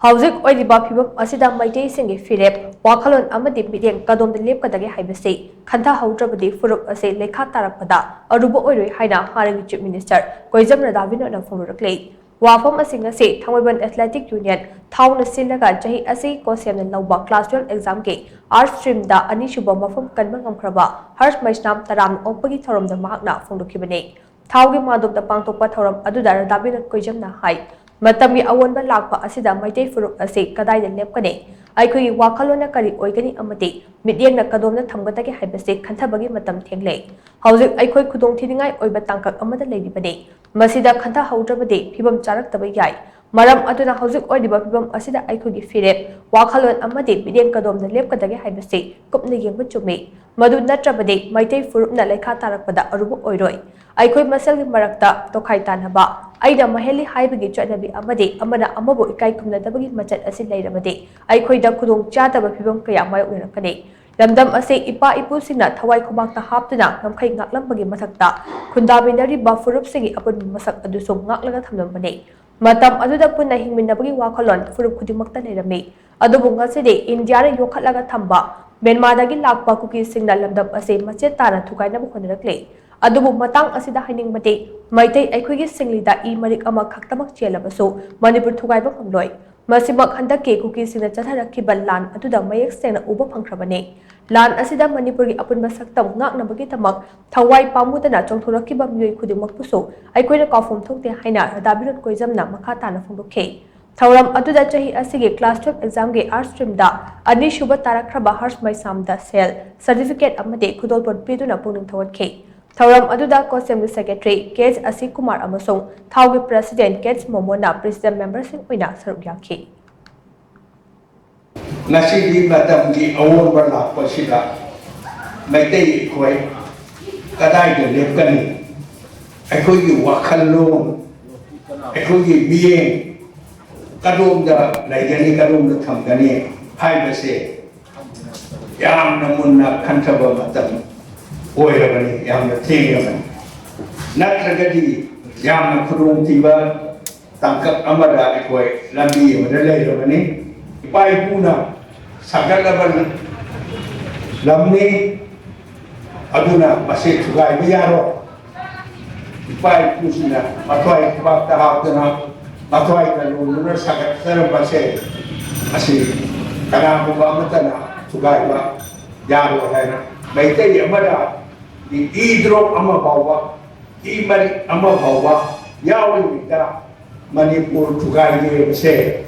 Houjik oiriba phivam asida Meitei singi phirep wakhallon amadi mityeng kadomda lepkadage haibasi Khanthahoudrabadi Phurup ase Leikha Tarakpada Aruba Oiroi haina haragi Chief Minister Koijam Radhabinod phongdorakli wafam asing ase Thangwaiban Athletic Union thawna silaga jahi ase kosemna lawba class 12 exam ke art stream da ani shuba mafam kanba ngamkhraba harsh maisnam taram okpagi thoromda mahakna phongdokhibane thawgi madopda pangtokpa thorom aduda Radhabinod Koijamna hai Matamgi awanba lakpa asida Meitei Phurup ase kadai lepkane aikoi wakhallona kari oigani amati mityeng na kadomda thamgatagi haibase khantabagi matam thengle Houjik aikoi khudong thiningai oiba tangkak amada leiribane masida Khanthahoudrabadi phivam charaktaba yai maram aduna Houjik oiriba phivam asida aikoi phirep wakhallon amadi mityeng kadomda lepkadagi haibase kupna yengba chumi madu natrabadi Meitei Phurup na Leikha Tarakpada Aruba Oiroi aikoi masalgi marakta tokhai tanaba aina maheli haibagi chanabi amadi amana amabu ikai kumnadabagi machat asi leirabadi aikoi da khudong chadaba phivam kaya mayoknarakani lamdam ase ipa ipusingna thawai khobakta haptuna ngamkhai ngaklambagi mathakta khundabinari ba Phurup singi apun masak adusu ngaklaga thamlambani matam aduda punna hingminnabagi wakhallon Phurup khudimakta leirami adubu ngasidi India na yokhatlaga thamba Myanmar-dagi lakpa kuki-singna lamdam ase machet tana thukainabu honarakle adubu matang asida hainingbati Meitei aikhoigi singlida I marik ama khaktamak chelabasu Manipur thugaiba ngamloi masimak handakki kuki singna chatharakhiba lan aduda mayek sengna uba phangkhrabane lan asida Manipurgi apunba saktam ngaknabagi tamak thawai pamudana chongthorakhiba miyoi khudimakpusu aikhoina kawfom thokte haina Radhabinod Koijamna makha tana phongdokhe Thauram aduda chahi asigi class 12 exam ge art stream da ani shuba tarakhraba harsh maisam da sel certificate amade khudolpon piduna pungning thawatke Thauram aduda Kosem Secretary Kage Asik Kumar amasong Thaugi President Kage Momona President Member sing oina saruk yakhi Nasi matam di awal berlaku sila Meitei koi kadai de lepkani aku di wakhallon aku di mityeng kadomda laigani kadomda thamgani haibasi yam namunna khantaba matam oirabani yamna thengrabani natragadi yamna khudong thiba tangkap amada aikoi lambi amada leirabani pai puna sagalaban lamni aduna mase thugai biyaro pai pusina mathwai bakta hapdana mathwai kalununa sagat sarabase asi kana buba matana thugai ba yaro haina Meitei amada di idrop ama bawa imari ama bawa yawi mita Manipur thugai ge se